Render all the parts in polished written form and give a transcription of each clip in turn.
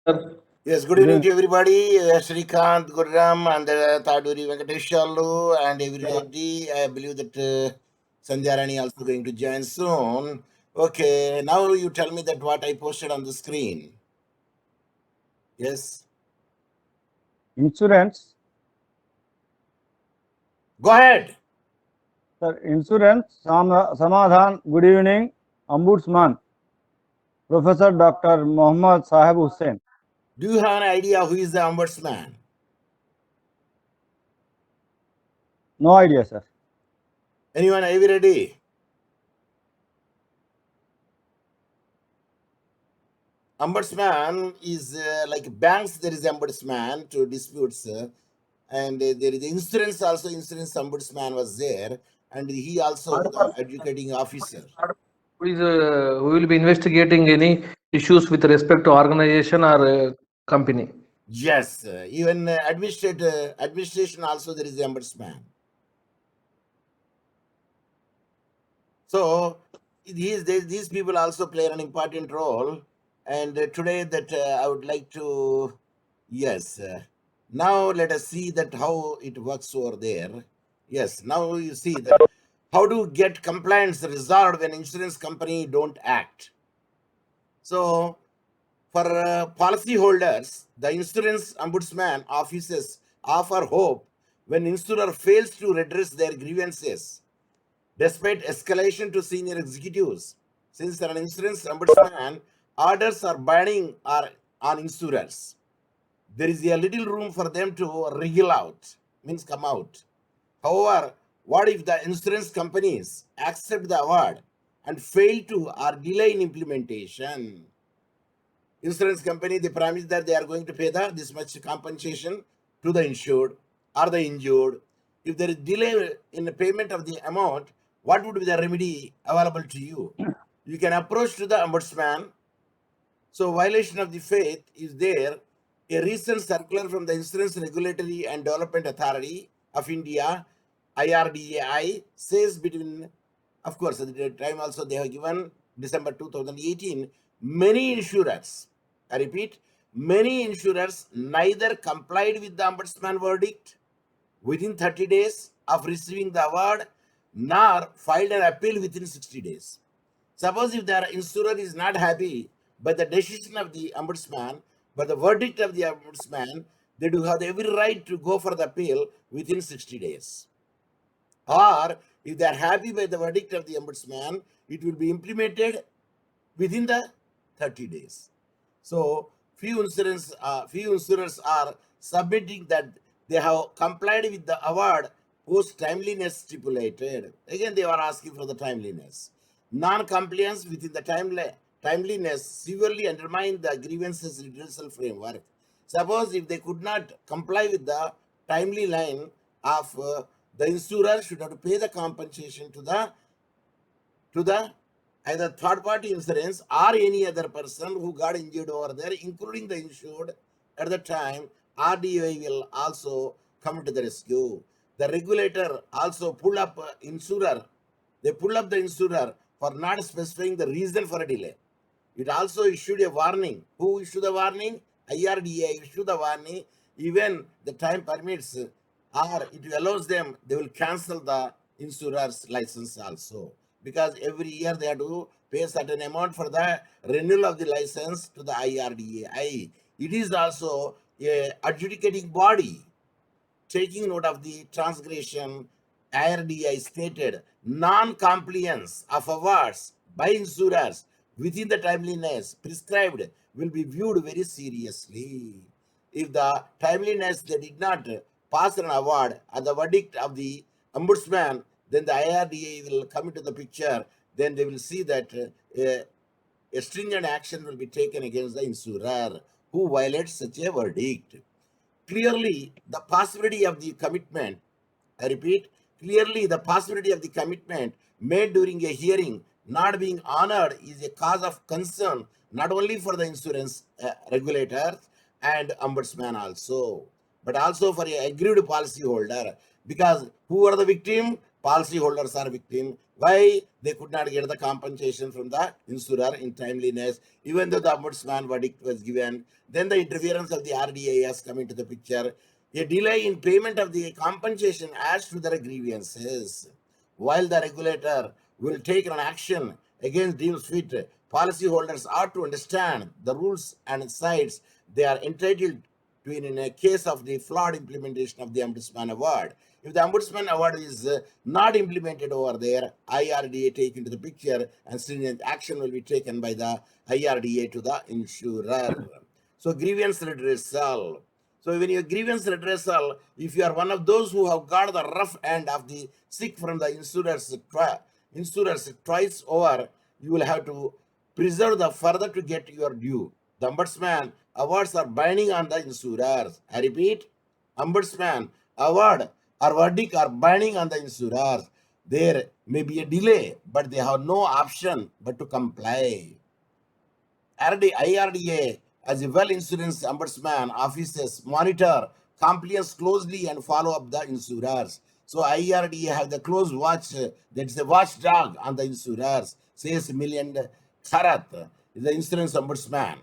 Sir, Yes, good evening to everybody. Srikanth, Gurram, and Taduri Venkateshalu, and everybody. I believe that Sandhya Rani also going to join soon. Okay, now you tell me that what I posted on the screen. Yes, Insurance. go ahead. Sir, insurance. Samadhan. Good evening. Ombudsman. Professor Dr. Mohammad Sahib Hussain. Do you have an idea who is the ombudsman? No idea, sir. Anyone? Are you ready? Ombudsman is like banks. There is ombudsman to disputes, and there is insurance also. Insurance ombudsman was there, and he also the educating officer. who will be investigating any issues with respect to organization or company? Yes, even administration also there is the ombudsman. So these people also play an important role. And today that I would like to, yes, now let us see that how it works over there. Yes, now you see that how to get complaints resolved when insurance company don't act. So for policyholders, the insurance ombudsman offices offer hope when insurer fails to redress their grievances, despite escalation to senior executives. Since an insurance ombudsman orders are binding on insurers, there is a little room for them to wriggle out, means come out. However, what if the insurance companies accept the award and fail to or delay in implementation? Insurance company, they promise that they are going to pay this much compensation to the insured or the injured. If there is delay in the payment of the amount, what would be the remedy available to you? You can approach to the ombudsman. So violation of the faith is there. A recent circular from the Insurance Regulatory and Development Authority of India, IRDAI, says between, of course, at the time also they have given December 2018, many insurers, I repeat, many insurers neither complied with the ombudsman verdict within 30 days of receiving the award nor filed an appeal within 60 days. Suppose if the insurer is not happy by the decision of the ombudsman, by the verdict of the ombudsman, they do have every right to go for the appeal within 60 days. Or if they are happy by the verdict of the ombudsman, it will be implemented within the 30 days. So few insurers are submitting that they have complied with the award post timeliness stipulated. Again, they are asking for the timeliness. Non-compliance within the timeliness severely undermine the grievances redressal framework. Suppose if they could not comply with the timely line of the insurer should have to pay the compensation to the either third party insurance or any other person who got injured over there, including the insured. At the time, RDI will also come to the rescue. The regulator also pull up insurer. They pull up the insurer for not specifying the reason for a delay. It also issued a warning. Who issued the warning? IRDA issued the warning. Even the time permits or it allows them, they will cancel the insurer's license also. Because every year they have to pay a certain amount for the renewal of the license to the IRDA. It is also a adjudicating body. Taking note of the transgression, IRDI stated non-compliance of awards by insurers within the timeliness prescribed will be viewed very seriously. If the timeliness they did not pass an award at the verdict of the ombudsman, then the IRDA will come into the picture. Then they will see that a stringent action will be taken against the insurer who violates such a verdict. Clearly, the possibility of the commitment, I repeat, clearly the possibility of the commitment made during a hearing not being honored is a cause of concern not only for the insurance regulators and ombudsman also, but also for a aggrieved policyholder. Because who are the victim? Policyholders are victim Why they could not get the compensation from the insurer in timeliness, even though the ombudsman verdict was given. Then the interference of the RDA has come into the picture. A delay in payment of the compensation adds to their grievances. While the regulator will take an action against deems fit, policyholders ought to understand the rules and sides they are entitled to in a case of the flawed implementation of the Ombudsman Award. If the Ombudsman Award is not implemented over there, IRDA take into the picture and stringent action will be taken by the IRDA to the insurer. So grievance redressal. So when you grievance redressal, if you are one of those who have got the rough end of the stick from the insurers twice over, you will have to preserve the further to get your due. The Ombudsman awards are binding on the insurers. I repeat, Ombudsman award or verdict are binding on the insurers. There may be a delay, but they have no option but to comply. IRDA, as a well insurance ombudsman offices, monitor compliance closely and follow up the insurers. So IRDA have the close watch, that's a watchdog on the insurers, says Milind Kharath, the insurance ombudsman.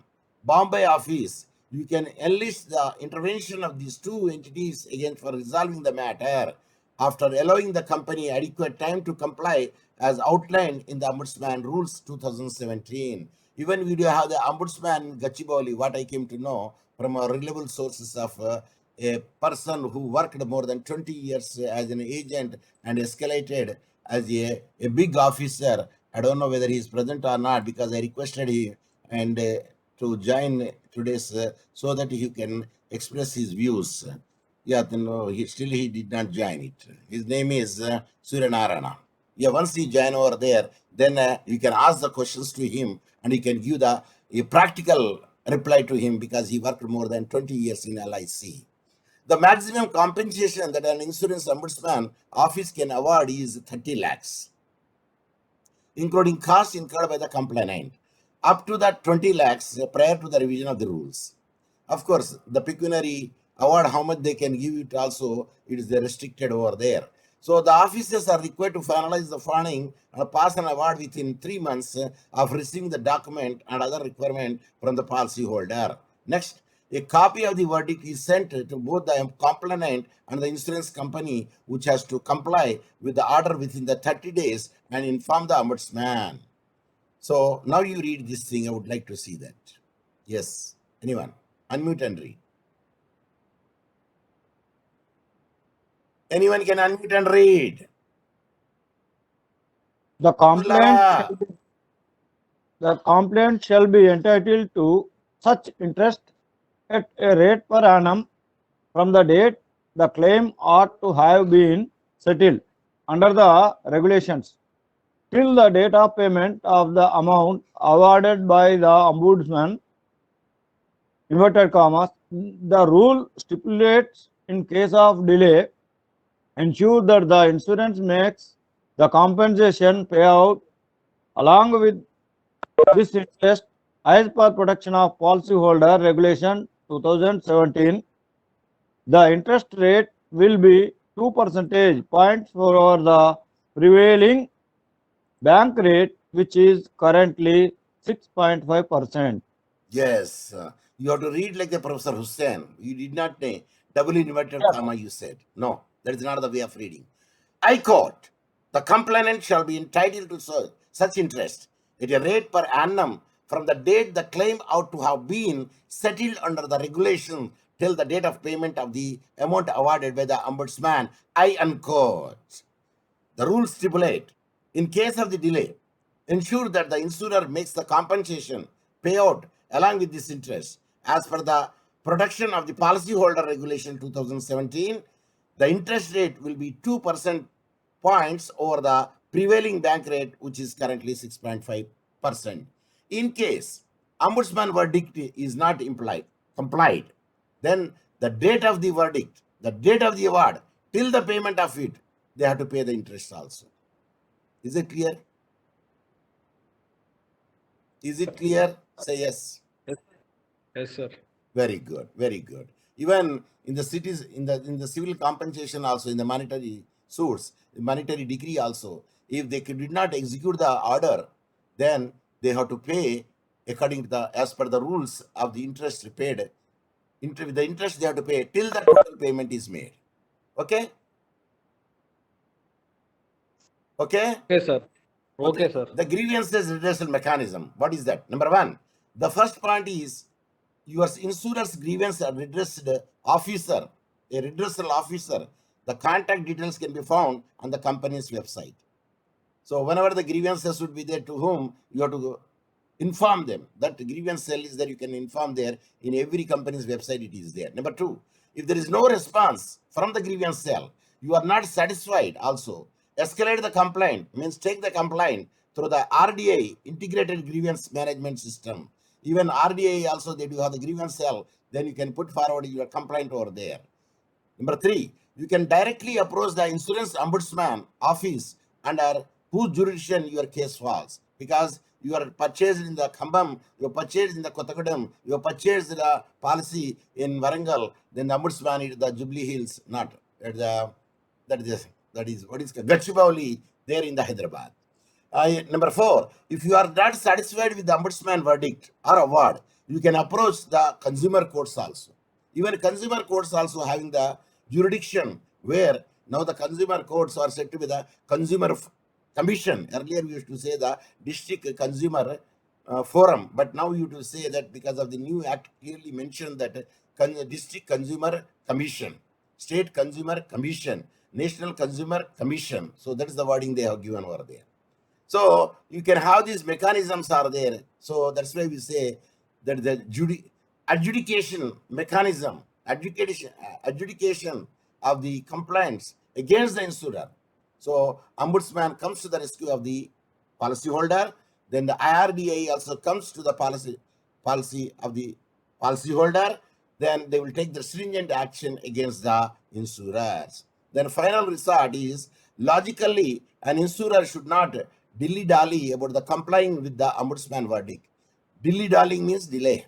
Bombay office, you can enlist the intervention of these two entities again for resolving the matter after allowing the company adequate time to comply as outlined in the Ombudsman Rules 2017. Even we do have the Ombudsman Gachibowli, what I came to know from reliable sources of a person who worked more than 20 years as an agent and escalated as a big officer. I don't know whether he is present or not because I requested him and to join today's so that he can express his views. Yeah, no, he did not join it. His name is Surya Narayana. Yeah, once he join over there, then you can ask the questions to him and he can give a practical reply to him because he worked more than 20 years in LIC. The maximum compensation that an insurance ombudsman office can award is 30 lakhs, including costs incurred by the complainant, up to that 20 lakhs prior to the revision of the rules. Of course, the pecuniary award, how much they can give it also, it is restricted over there. So the officers are required to finalize the funding and pass an award within 3 months of receiving the document and other requirement from the policyholder. Next, a copy of the verdict is sent to both the complainant and the insurance company, which has to comply with the order within the 30 days and inform the ombudsman. So now you read this thing. I would like to see that. Yes. Anyone? Unmute and read. Anyone can unmute and read. The complaint shall be entitled to such interest at a rate per annum from the date the claim ought to have been settled under the regulations till the date of payment of the amount awarded by the ombudsman, inverted commas. The rule stipulates in case of delay, ensure that the insurance makes the compensation payout along with this interest as per protection of policyholder regulation 2017. The interest rate will be 2 percentage points over the prevailing bank rate, which is currently 6.5%. Yes. You have to read like the Professor Hussain. You did not say double inverted comma, you said. No, that is not the way of reading. I quote, the complainant shall be entitled to such interest at a rate per annum from the date the claim ought to have been settled under the regulation till the date of payment of the amount awarded by the ombudsman. I unquote. The rules stipulate, in case of the delay, ensure that the insurer makes the compensation payout along with this interest. As per the protection of the policyholder regulation 2017, the interest rate will be 2% points over the prevailing bank rate, which is currently 6.5%. In case ombudsman verdict is not complied, then the date of the verdict, the date of the award, till the payment of it, they have to pay the interest also. Is it clear? Is it clear? Say yes. Yes, sir. Very good, very good. Even in the cities, in the civil compensation also, in the monetary suits, monetary decree also, if they did not execute the order, then they have to pay according to the as per the rules of the interest paid. The interest they have to pay till the total payment is made. Okay. Okay. Okay, sir. Okay, sir. The grievances redressal mechanism. What is that? Number one, the first point is your insurer's grievance redressed officer, a redressal officer. The contact details can be found on the company's website. So whenever the grievances would be there, to whom you have to inform them. That grievance cell is there, you can inform there. In every company's website it is there. Number two, if there is no response from the grievance cell, you are not satisfied, also escalate the complaint, means take the complaint through the RDA, integrated grievance management system. Even RDA also, they do have the grievance cell, then you can put forward your complaint over there. Number three, you can directly approach the insurance ombudsman office under whose jurisdiction your case falls, because you are purchased in the Khambam, you are purchased in the Kottagudem, you are purchased the policy in Warangal, then the ombudsman is the Jubilee Hills, not at the that is what is Gachibowli there in the Hyderabad. Number four, if you are not satisfied with the ombudsman verdict or award, you can approach the consumer courts also. Even consumer courts also having the jurisdiction, where now the consumer courts are said to be the consumer commission. Earlier we used to say the district consumer forum, but now you to say that because of the new act clearly mentioned that district consumer commission, state consumer commission, national consumer commission. So that is the wording they have given over there. So you can have these mechanisms are there. So that's why we say that the adjudication mechanism, adjudication of the complaints against the insurer. So ombudsman comes to the rescue of the policyholder. Then the IRDA also comes to the policy of the policyholder. Then they will take the stringent action against the insurers. Then final resort is, logically, an insurer should not dilly-dally about the complying with the ombudsman verdict. Dilly-dallying means delay,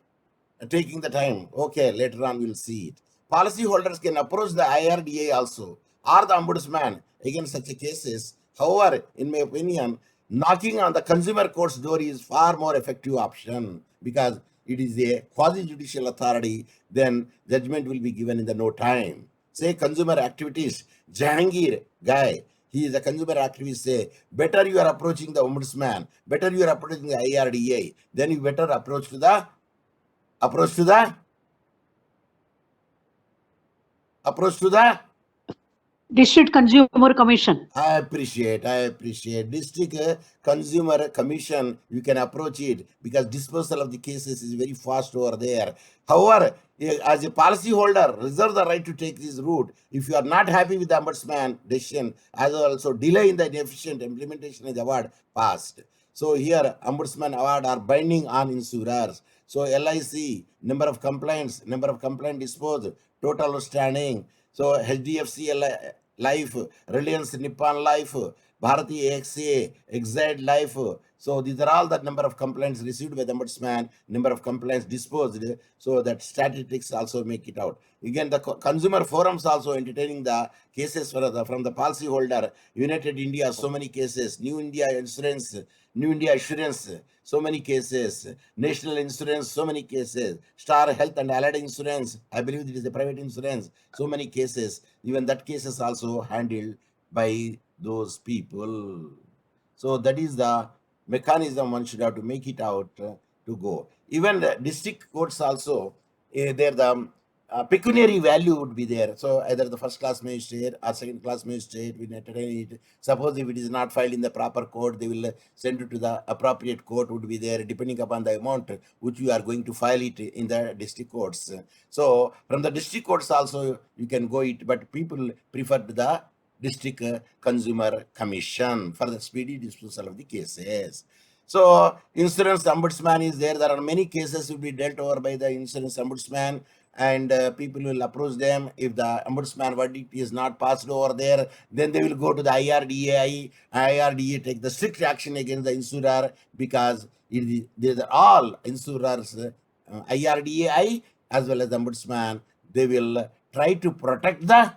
taking the time. Okay, later on we'll see it. Policyholders can approach the IRDA also or the ombudsman against such cases. However, in my opinion, knocking on the consumer court's door is far more effective option, because it is a quasi-judicial authority. Then judgment will be given in the no time. Say consumer activities, Jahangir guy, he is a consumer activist, say, better you are approaching the ombudsman, better you are approaching the IRDA, then you better approach to the District Consumer Commission. I appreciate. District Consumer Commission, you can approach it, because disposal of the cases is very fast over there. However, as a policyholder, reserve the right to take this route. If you are not happy with the ombudsman decision, as also delay in the inefficient implementation of the award passed. So here, ombudsman award are binding on insurers. So LIC, number of complaint disposed, total outstanding. So HDFC Life, Reliance Nippon Life, Bharati AXA, Exide Life. So these are all the number of complaints received by the ombudsman, number of complaints disposed. So that statistics also make it out. Again, the consumer forums also entertaining the cases from the policyholder. United India, so many cases. New India Assurance, so many cases. National Insurance, so many cases. Star Health and Allied Insurance, I believe it is a private insurance, so many cases. Even that case is also handled by those people. So that is the mechanism one should have to make it out to go. Even the district courts also, there the pecuniary value would be there. So either the first class magistrate or second class magistrate will entertain it. Suppose if it is not filed in the proper court, they will send it to the appropriate court, would be there, depending upon the amount which you are going to file it in the district courts. So from the district courts also you can go it, but people prefer the district consumer commission for the speedy disposal of the cases. So insurance ombudsman is there. There are many cases will be dealt over by the insurance ombudsman, and people will approach them. If the ombudsman verdict is not passed over there, then they will go to the IRDA. IRDA take the strict action against the insurer, because these are all insurers, IRDA as well as the ombudsman. They will try to protect the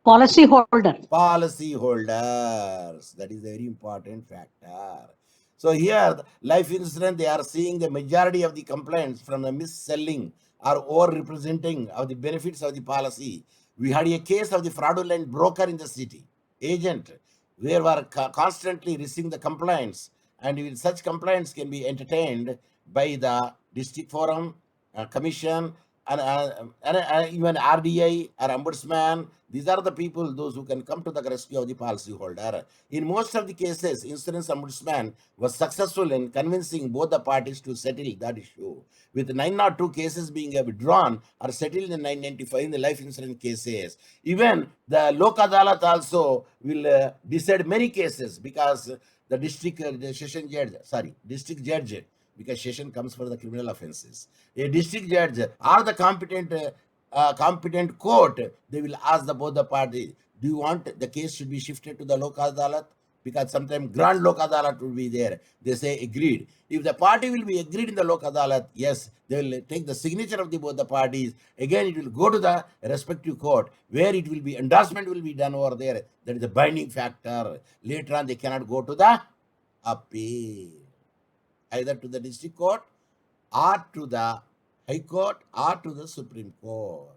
Policy holder. Policy holders. That is a very important factor. So here, life insurance, they are seeing the majority of the complaints from the mis-selling or over-representing of the benefits of the policy. We had a case of the fraudulent broker in the city, agent, where we are constantly receiving the complaints, and such complaints can be entertained by the district forum, commission, and even RDI or ombudsman. These are the people, those who can come to the rescue of the policyholder. In most of the cases, insurance ombudsman was successful in convincing both the parties to settle that issue, with 902 cases being withdrawn or settled in 995 in the life insurance cases. Even the Lok Adalat also will decide many cases, because the district judge, because session comes for the criminal offenses. A district judge or the competent court, they will ask both the parties, do you want the case should be shifted to the Lok Adalat? Because sometimes Grand Lok Adalat will be there. They say agreed. If the party will be agreed in the Lok Adalat, yes, they will take the signature of both the parties. Again, it will go to the respective court, where it will be endorsement will be done over there. That is a binding factor. Later on, they cannot go to the appeal, either to the district court or to the High Court or to the Supreme Court,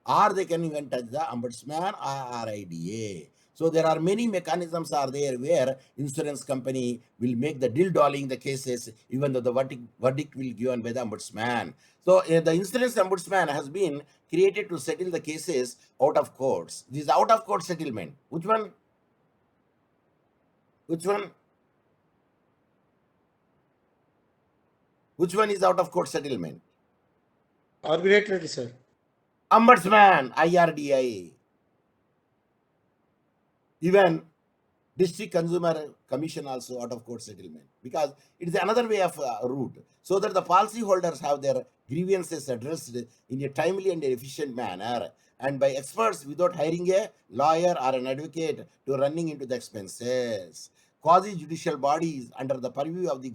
or they can even touch the ombudsman or IDA. So there are many mechanisms are there where insurance company will make the dilly-dallying the cases, even though the verdict will be given by the ombudsman. So the insurance ombudsman has been created to settle the cases out of courts. This is out of court settlement. Which one? Which one? Which one is out of court settlement? Arbitrary, sir. Ombudsman, IRDI. Even District Consumer Commission also out of court settlement, because it is another way of route, so that the policyholders have their grievances addressed in a timely and efficient manner, and by experts without hiring a lawyer or an advocate to running into the expenses. Quasi-judicial bodies under the purview of the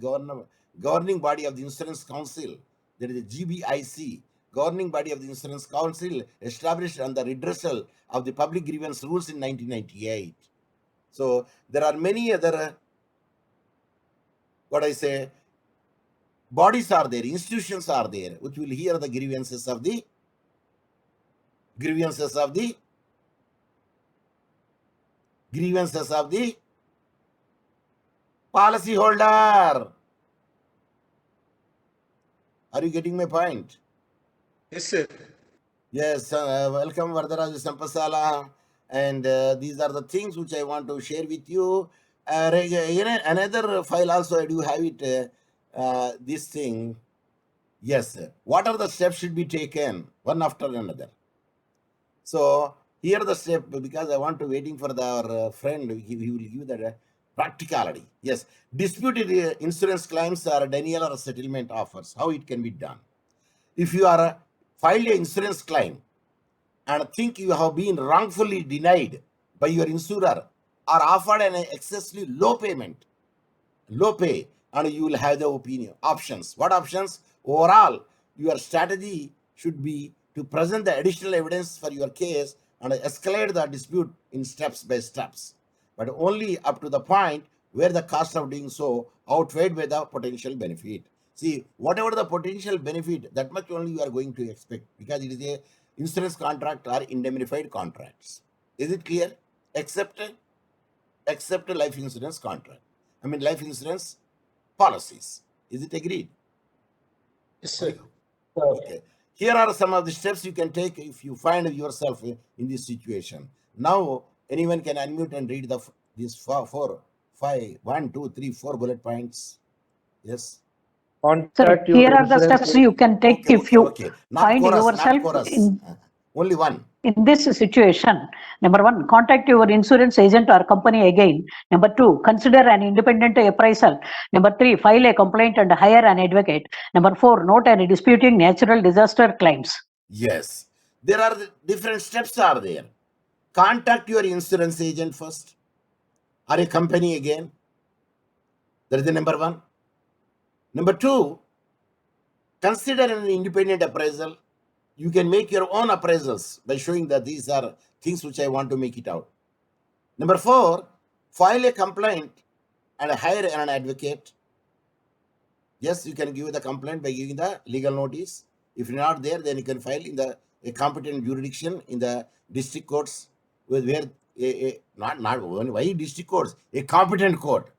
governing body of the Insurance Council, there is a GBIC, governing body of the Insurance Council, established on the redressal of the public grievance rules in 1998. So there are many other, bodies are there, institutions are there, which will hear the grievances of the policyholder. Are you getting my point? Yes, sir. Yes, welcome Vardharaj Sampasala, and these are the things which I want to share with you. Another file also, do you have it, this thing? Yes, what are the steps should be taken, one after another? So here the step, because I want to waiting for our friend, he will give that practicality. Yes, disputed insurance claims are denial or settlement offers, how it can be done. If you are filed an insurance claim and think you have been wrongfully denied by your insurer or offered an excessively low pay, and you will have the options. What options? Overall, your strategy should be to present the additional evidence for your case and escalate the dispute in steps by steps, but only up to the point where the cost of doing so outweighed by the potential benefit. See, whatever the potential benefit, that much only you are going to expect, because it is a insurance contract or indemnified contracts. Is it clear? Except life insurance contract. I mean life insurance policies. Is it agreed? Yes, sir. Okay. Here are some of the steps you can take if you find yourself in this situation. Now, anyone can unmute and read these 4 bullet points. Yes. Sir, Contact your here are the insurance steps you can take if you Not find chorus, yourself not chorus. in Only one. this situation. Number 1, contact your insurance agent or company again. Number 2, consider an independent appraisal. Number 3, file a complaint and hire an advocate. Number 4, note and disputing natural disaster claims. Yes. There are different steps are there. Contact your insurance agent first, or a company again. That is the number 1. Number 2, consider an independent appraisal. you can make your own appraisals by showing that these are things which I want to make it out. Number 4, file a complaint and hire an advocate. Yes, you can give the complaint by giving the legal notice. If you're not there, then you can file in the a competent jurisdiction in the district courts, where not why district courts, a competent court,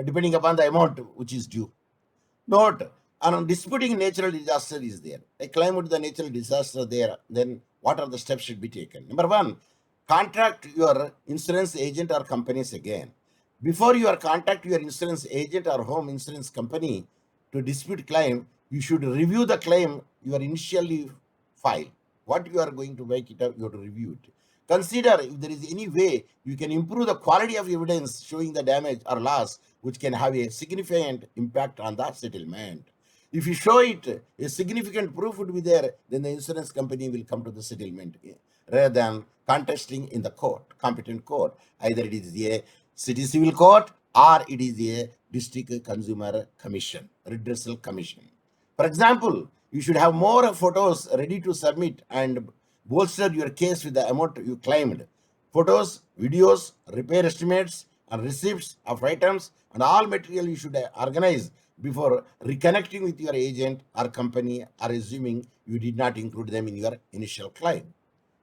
depending upon the amount which is due. Note, on disputing natural disaster is there. A claim with the natural disaster there, then what are the steps should be taken? Number 1, contact your insurance agent or companies again. Before you contact your insurance agent or home insurance company to dispute claim, you should review the claim you are initially filed. What you are going to make it up, you have to review it. Consider if there is any way you can improve the quality of evidence showing the damage or loss, which can have a significant impact on the settlement. If you show it, a significant proof would be there, then the insurance company will come to the settlement rather than contesting in the court, competent court. Either it is a city civil court or it is a district consumer commission, redressal commission. For example, you should have more photos ready to submit and bolster your case with the amount you claimed. Photos, videos, repair estimates, and receipts of items and all material you should organize before reconnecting with your agent or company, or assuming you did not include them in your initial claim.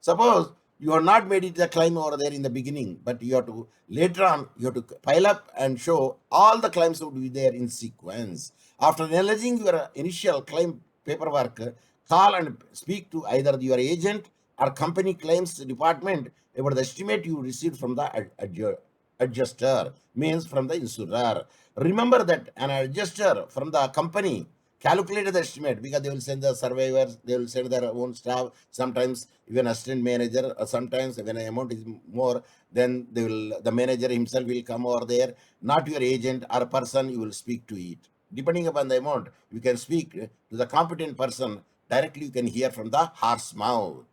Suppose you have not made it the claim over there in the beginning, but you have to later on you have to pile up and show all the claims would be there in sequence. After analyzing your initial claim paperwork, call and speak to either your agent or company claims department about the estimate you received from the adjuster, means from the insurer. Remember that an adjuster from the company calculated the estimate, because they will send the surveyors, they will send their own staff, sometimes even assistant manager, or sometimes when the amount is more, then the manager himself will come over there, not your agent or person you will speak to it. Depending upon the amount, you can speak to the competent person directly, you can hear from the horse mouth.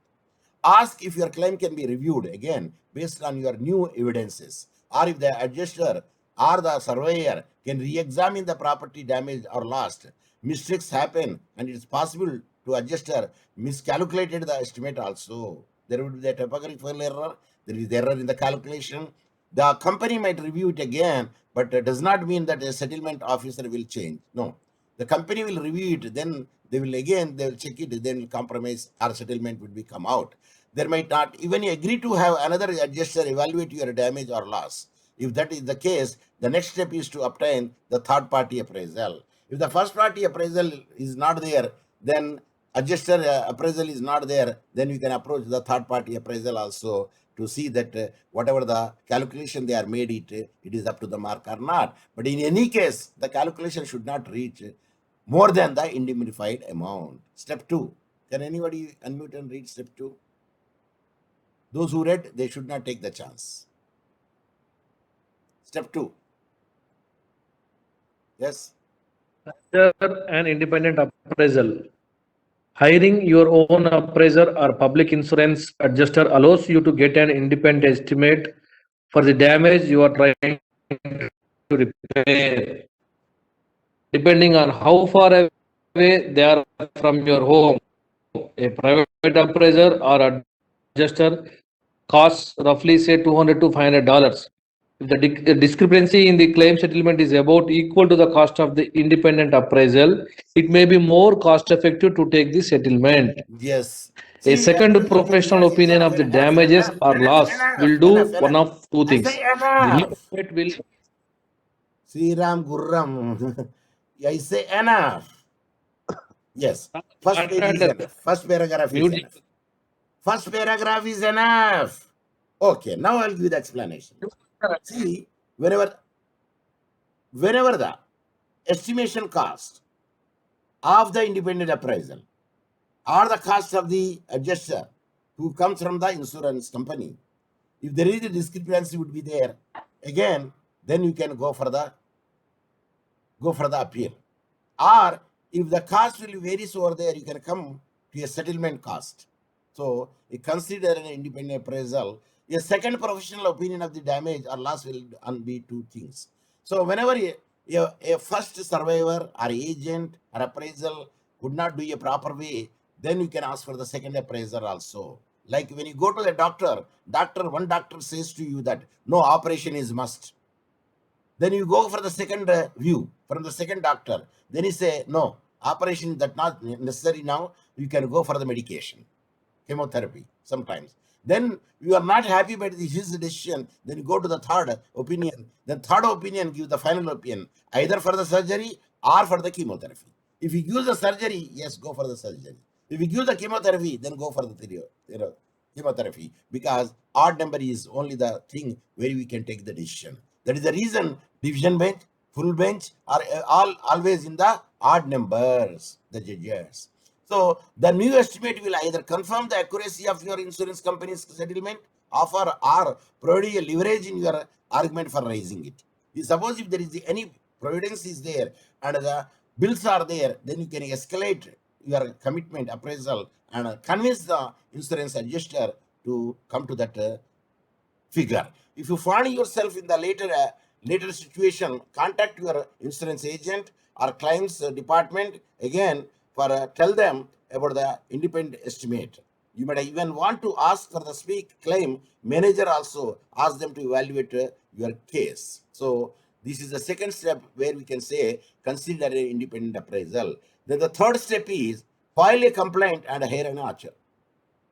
Ask if your claim can be reviewed again based on your new evidences, or if the adjuster or the surveyor can re-examine the property damaged or lost. Mistakes happen, and it is possible to adjuster miscalculated the estimate also. There would be the typographical error, there is error in the calculation. The company might review it again, but it does not mean that a settlement officer will change. No, the company will review it, then they will check it, then will compromise or settlement will be come out. There might not even agree to have another adjuster evaluate your damage or loss. If that is the case, the next step is to obtain the third party appraisal. If the first party appraisal is not there, then adjuster appraisal is not there, then you can approach the third party appraisal also to see that whatever the calculation they are made, it is up to the mark or not. But in any case, the calculation should not reach more than the indemnified amount. Step 2. Can anybody unmute and read step 2? Those who read, they should not take the chance. Step 2. Yes. An independent appraisal. Hiring your own appraiser or public insurance adjuster allows you to get an independent estimate for the damage you are trying to repair. Depending on how far away they are from your home, a private appraiser or adjuster costs roughly say $200 to $500. If the discrepancy in the claim settlement is about equal to the cost of the independent appraisal, it may be more cost effective to take the settlement. Yes. A second professional opinion of the damages or loss will do one of two things. The limit will Sri Ram Gurram. I say enough. Yes. First page is enough. First paragraph is enough. First paragraph is enough. Okay, now I'll give you the explanation. See, whenever the estimation cost of the independent appraisal or the cost of the adjuster who comes from the insurance company, if there is a discrepancy would be there, again, then you can go for the appeal. Or if the cost will vary over there, you can come to a settlement cost. So you consider an independent appraisal. A second professional opinion of the damage or loss will be two things. So whenever a first surveyor or agent or appraisal would not do a proper way, then you can ask for the second appraiser also. Like when you go to the one doctor says to you that no, operation is must. Then you go for the second view from the second doctor. Then he say, no, operation that not necessary now. You can go for the medication, chemotherapy sometimes. Then you are not happy by his decision. Then you go to the third opinion. Then third opinion give the final opinion, either for the surgery or for the chemotherapy. If you use the surgery, yes, go for the surgery. If you give the chemotherapy, then go for the chemotherapy, because odd number is only the thing where we can take the decision. That is the reason division bench, full bench are always in the odd numbers, the judges. So the new estimate will either confirm the accuracy of your insurance company's settlement offer or provide a leverage in your argument for raising it. Suppose if there is any providence is there and the bills are there, then you can escalate your commitment appraisal and convince the insurance adjuster to come to that figure. If you find yourself in the later situation, contact your insurance agent or claims department again for tell them about the independent estimate. You might even want to ask for the speak claim manager also, ask them to evaluate your case. So this is the second step where we can say consider an independent appraisal. Then the third step is file a complaint and hire an archer.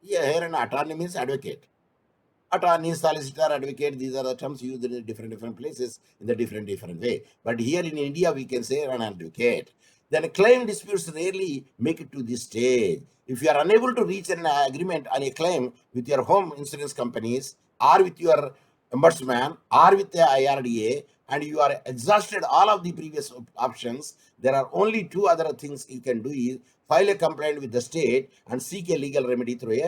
Yeah, hire an attorney means advocate. Attorney, solicitor, advocate, these are the terms used in different places in the different way. But here in India, we can say an advocate. Then claim disputes rarely make it to this stage. If you are unable to reach an agreement on a claim with your home insurance companies or with your ombudsman or with the IRDA, and you are exhausted all of the previous options, there are only two other things you can do is file a complaint with the state and seek a legal remedy through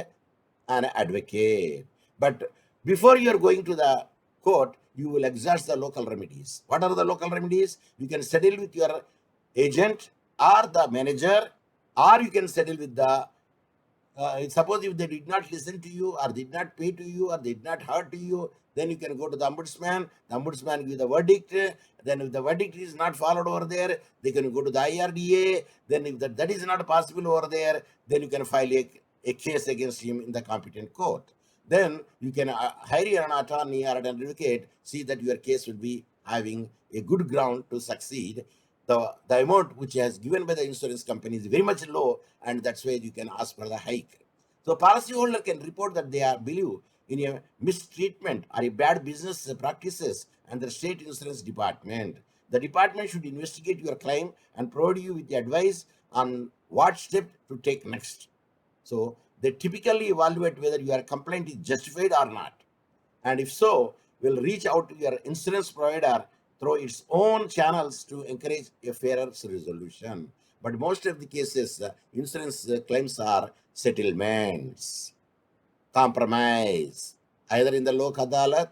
an advocate. But before you are going to the court, you will exhaust the local remedies. What are the local remedies? You can settle with your agent or the manager, or you can settle with the suppose if they did not listen to you or did not pay to you or did not hurt to you, then you can go to the ombudsman. The ombudsman give the verdict. Then if the verdict is not followed over there, they can go to the IRDA. Then if that is not possible over there, then you can file a case against him in the competent court. Then you can hire an attorney or an advocate, see that your case will be having a good ground to succeed. The amount which has given by the insurance company is very much low, and that's why you can ask for the hike. So policyholder can report that they are believe in a mistreatment or a bad business practices and the state insurance department. The department should investigate your claim and provide you with the advice on what step to take next. So they typically evaluate whether your complaint is justified or not. And if so, will reach out to your insurance provider through its own channels to encourage a fairer resolution. But most of the cases, insurance claims are settlements, compromise, either in the Lok Adalat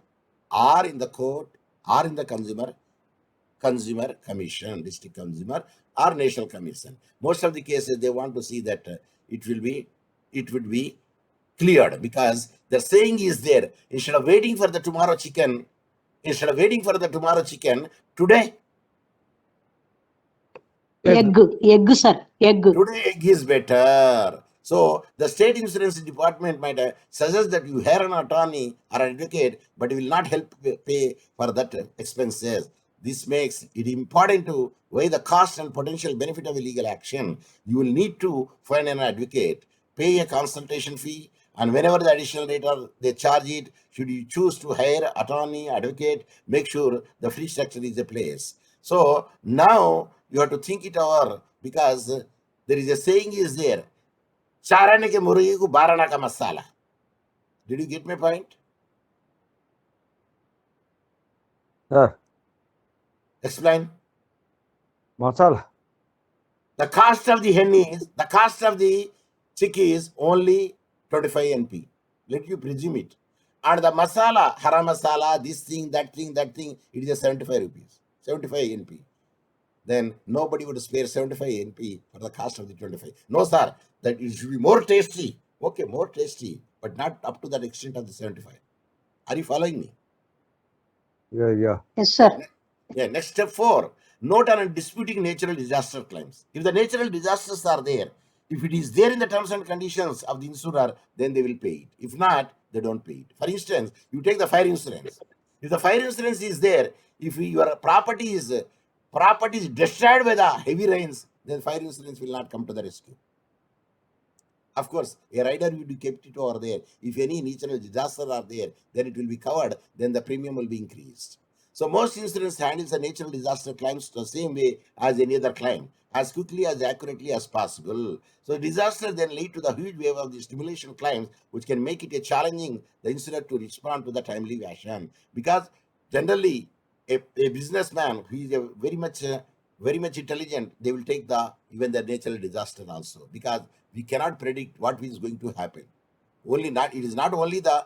or in the court or in the consumer commission, district consumer or national commission. Most of the cases they want to see that it would be cleared, because the saying is there, instead of waiting for the tomorrow chicken, today Egg, sir, egg. today egg is better. So the state insurance department might suggest that you hire an attorney or an advocate, but it will not help pay for that expenses. This makes it important to weigh the cost and potential benefit of a legal action. You will need to find an advocate, pay a consultation fee, and whenever the additional rate they charge it, should you choose to hire attorney, advocate, make sure the fee structure is in place. So now you have to think it over, because there is a saying is there, charane ke murgi ko barana ka masala. Did you get my point? Sir, Explain. masala. The cost of the chick is only 25 NP. Let you presume it. And the masala, haram masala, this thing, that thing, it is 75 rupees, 75 NP. Then nobody would spare 75 NP for the cost of the 25. No, sir, that it should be more tasty. Okay, more tasty, but not up to that extent of the 75. Are you following me? Yeah. Yes, sir. Yeah, next step 4. Note on disputing natural disaster claims. If the natural disasters are there, If it is there in the terms and conditions of the insurer, then they will pay it. If not, they don't pay it. For instance, you take the fire insurance. If the fire insurance is there, if your property is destroyed by the heavy rains, then fire insurance will not come to the rescue. Of course, a rider will be kept it over there. If any natural disaster are there, then it will be covered, then the premium will be increased. So most insurance handles the natural disaster claims the same way as any other claim, as quickly as accurately as possible. So disaster then lead to the huge wave of the stimulation claims, which can make it a challenging the insurer to respond to the timely fashion. Because generally, a businessman who is a very much intelligent, they will take even the natural disaster also, because we cannot predict what is going to happen. It is not only the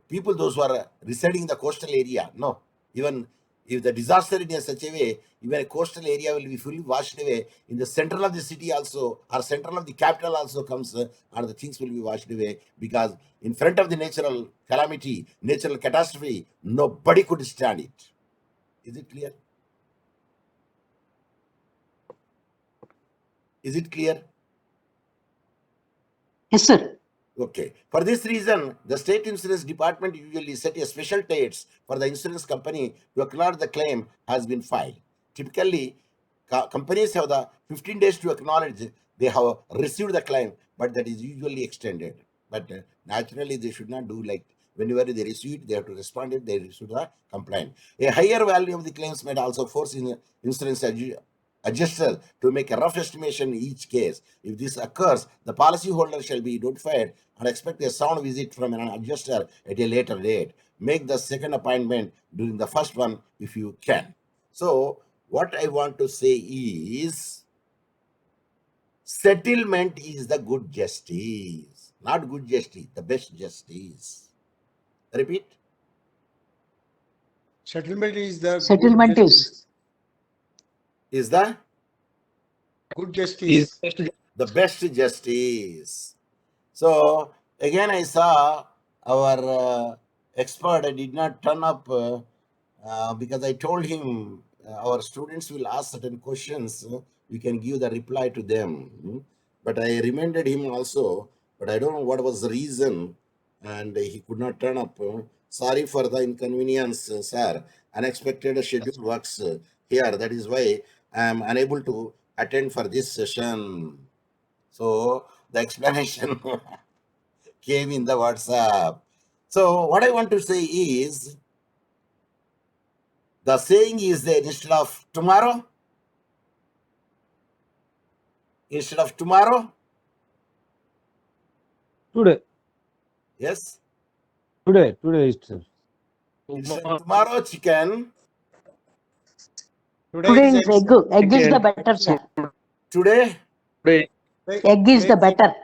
people those who are residing in the coastal area. No, even if the disaster in such a way, even a coastal area will be fully washed away. In the center of the city also, or central of the capital also comes, and the things will be washed away, because in front of the natural calamity, natural catastrophe, nobody could stand it. Is it clear? Is it clear? Yes, sir. Okay. For this reason, the state insurance department usually set a special dates for the insurance company to acknowledge the claim has been filed. Typically, companies have the 15 days to acknowledge they have received the claim, but that is usually extended. But naturally, they should not do like whenever they receive it, they have to respond it, they receive the complaint. A higher value of the claims might also force insurance adjuster to make a rough estimation in each case. If this occurs, the policyholder shall be notified and expect a sound visit from an adjuster at a later date. Make the second appointment during the first one if you can. So, what I want to say is, settlement is the good justice. Not good justice, the best justice. Repeat. Settlement is the Settlement good is Is the justice. the best justice. So again, I saw our expert. I did not turn up because I told him our students will ask certain questions. We can give the reply to them. But I reminded him also, but I don't know what was the reason, and he could not turn up. Sorry for the inconvenience, sir. Unexpected schedule works here. That is why I am unable to attend for this session. So the explanation came in the WhatsApp. So what I want to say is, the saying is that instead of tomorrow, Today, yes, today itself. instead of tomorrow chicken, today is egg. Egg is the better, sir. today Egg is the better.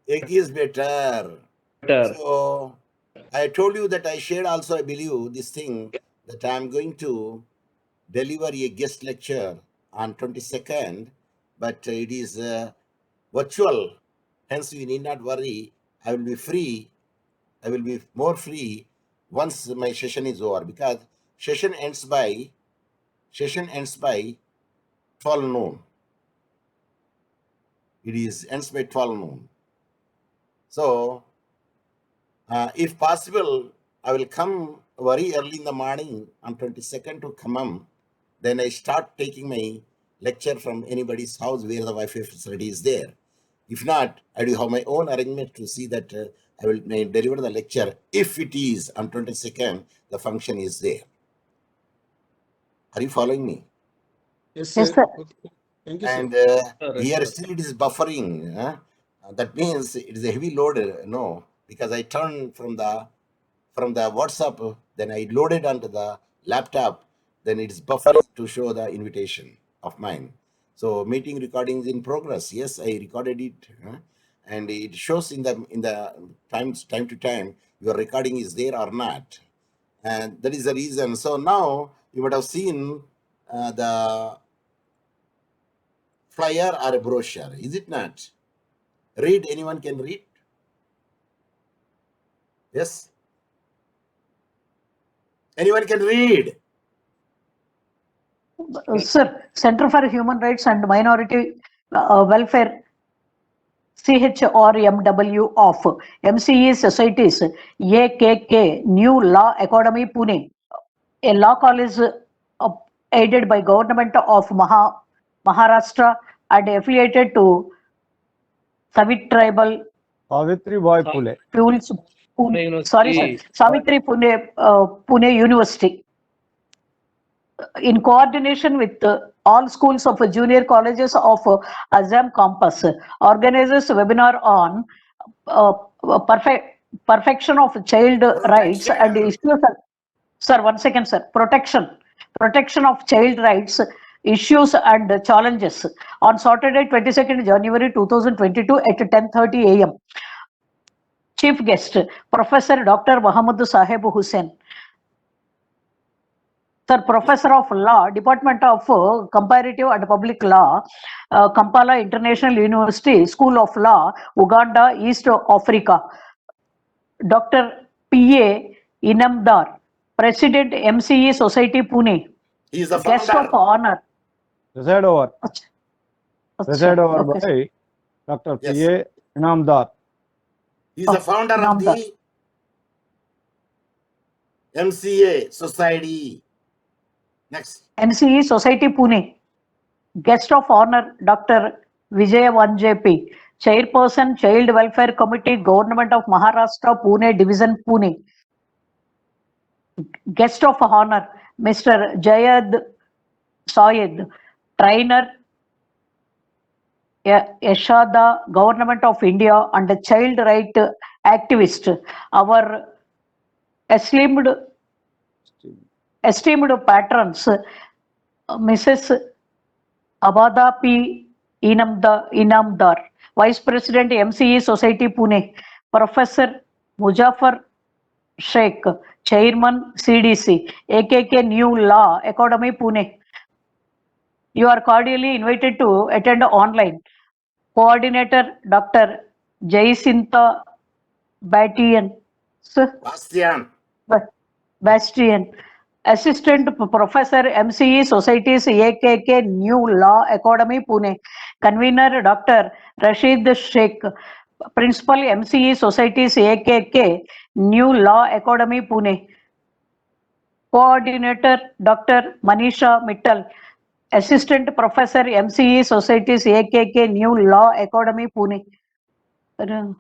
egg is better. So I told you that I shared also, I believe, this thing that I am going to deliver a guest lecture on 22nd, but it is virtual. Hence, you need not worry. I will be free. I will be more free once my session is over, because session ends by 12 noon. It ends by 12 noon. So, if possible, I will come very early in the morning on 22nd to Khammam. Then I start taking my lecture from anybody's house where the Wi-Fi facility is there. If not, I do have my own arrangement to see that I will deliver the lecture. If it is on 22nd, the function is there. Are you following me? Yes, sir. Yes, sir. Okay. Thank you, sir. And here still it is buffering. That means it is a heavy load. No, because I turned from the WhatsApp, then I loaded onto the laptop, then it is buffering to show the invitation of mine. So meeting recording is in progress. Yes, I recorded it, and it shows in the time to time your recording is there or not, and that is the reason. So now you would have seen the flyer or a brochure, is it not? Read. Anyone can read? Yes. Anyone can read. Sir, Center for Human Rights and Minority Welfare CHRMW of MCE Societies, AKK New Law Academy, Pune, a law college aided by government of Maharashtra and affiliated to Savitri Savitribai Phule. Pools, sorry sir, University. Savitri Pune University, in coordination with all schools of junior colleges of Assam campus, organizes a webinar on perfection of child rights and Protection. issues. Sir, one second, sir. Protection of child rights, issues and challenges on Saturday, 22nd January 2022 at 10:30 a.m. Chief guest, Professor Dr. Muhammad Sahib Hussain. Sir, Professor of Law, Department of Comparative and Public Law, Kampala International University, School of Law, Uganda, East Africa. Dr. P.A. Inamdar, President, MCE Society, Pune. He is the Guest of founder. honor. Preside over Okay. by Dr. Yes. P.A. Inamdar. He is the founder of Inamdar. the MCA Society. Next. MCE Society, Pune. Guest of honor, Dr. Vijay Vanjepi, Chairperson, Child Welfare Committee, Government of Maharashtra, Pune Division, Pune. Guest of honor, Mr. Jayad Sayed, Trainer, Yashada, Government of India, and a child right activist. Our esteemed patrons, Mrs. Abada P. Inamdar, Vice President, MCE Society, Pune. Professor Muzaffar Sheikh, Chairman, CDC, AKK New Law Academy, Pune. You are cordially invited to attend online. Coordinator, Dr. Jaisinta Bastian. Bastian. Assistant Professor, MCE Societies, AKK New Law Academy, Pune. Convener, Dr. Rashid Sheikh. Principal, MCE Societies, AKK New Law Academy, Pune. Coordinator, Dr. Manisha Mittal. Assistant Professor, MCE Societies, AKK New Law Academy, Pune. The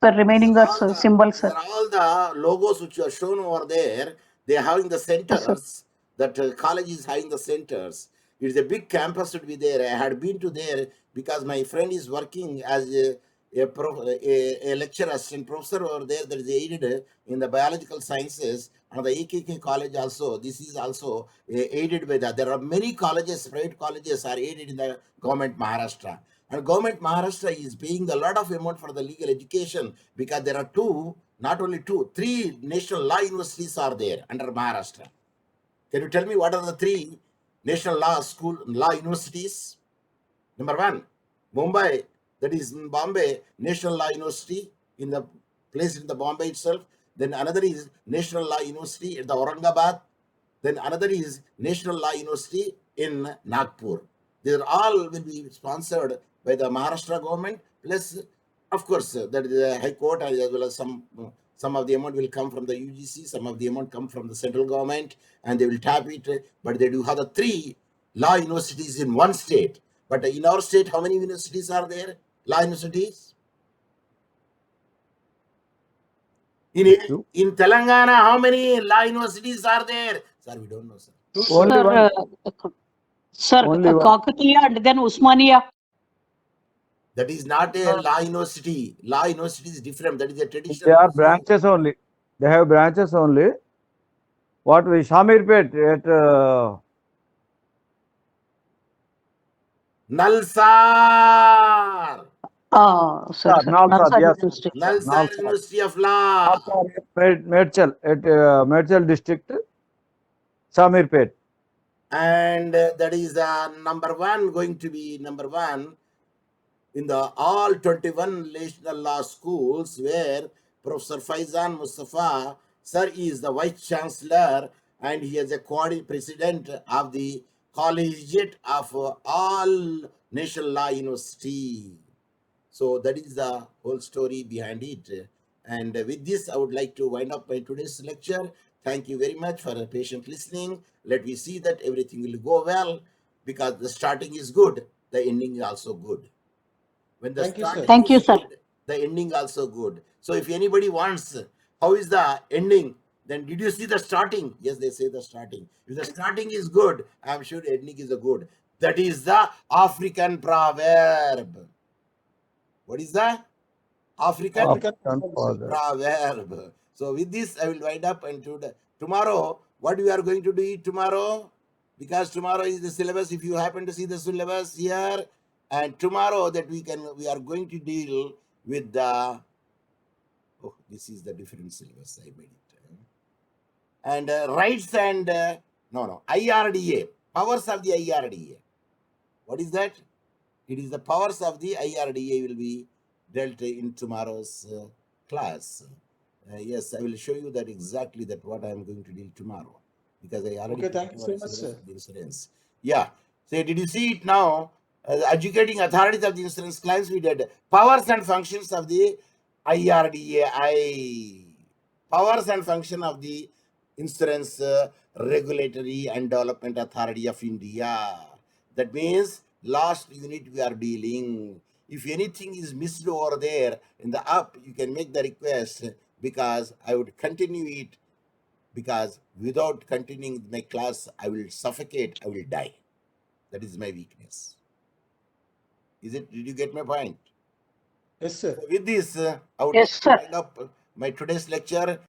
remaining are symbols, These sir. are all the logos which are shown over there. They are having the centers. That college is having the centers. It is a big campus to be there. I had been to there because my friend is working as a lecturer assistant professor over there that is aided in the biological sciences, and the AKK college also. This is also aided by that. There are many colleges, private colleges are aided in the government Maharashtra. And government Maharashtra is paying a lot of amount for the legal education because there are three national law universities are there under Maharashtra. Can you tell me what are the three national law universities? Number one, Mumbai, that is in Bombay, National Law University in the place in the Bombay itself. Then another is National Law University at the Aurangabad. Then another is National Law University in Nagpur. These are all will be sponsored by the Maharashtra government. Plus, of course, that is the High Court as well as some of the amount will come from the UGC, some of the amount come from the central government, and they will tap it. But they do have the three law universities in one state. But in our state, how many universities are there? Law universities? In Telangana, how many law universities are there? Sir, we don't know, sir. Only one. Sir, Only one. Kakatiya and then Usmania. That is not a law university. Law university is different. That is a traditional. They are branches only. They have branches only. What we Shamirpet at Nalsar. Sir, Nalsar, yes. Nalsar University of Law. Medchal at Medchal district, Shamirpet. And that is number one, going to be number one in the all 21 national law schools, where Professor Faizan Mustafa sir is the vice chancellor, and he is a president of the collegiate of all national law university. So that is the whole story behind it. And with this, I would like to wind up my today's lecture. Thank you very much for patient listening. Let me see that everything will go well, because the starting is good, the ending is also good. When the Thank you, sir. starting Thank you, is sir. good, the ending also good. So if anybody wants, how is the ending? Then did you see the starting? Yes, they say the starting. If the starting is good, I'm sure ending is a good. That is the African proverb. What is that? African African proverb. So with this, I will wind up, and tomorrow, what we are going to do tomorrow, because tomorrow is the syllabus. If you happen to see the syllabus here, and tomorrow that we are going to deal with the, oh, this is the different syllabus. I made it. And rights and IRDA, powers of the IRDA. What is that? It is the powers of the IRDA will be dealt in tomorrow's class. Yes, I will show you that exactly that what I am going to deal tomorrow, because I already Okay, put thank you it so over much, syllabus sir. of the insurance. Yeah. So did you see it now? The educating authorities of the insurance clients, we did powers and functions of the IRDA. Powers and function of the Insurance Regulatory and Development Authority of India. That means last unit we are dealing. If anything is missed over there in the up, you can make the request, because I would continue it, because without continuing my class, I will suffocate, I will die. That is my weakness. Did you get my point? Yes, sir. With this, I would Yes, like to sir. wind up my today's lecture.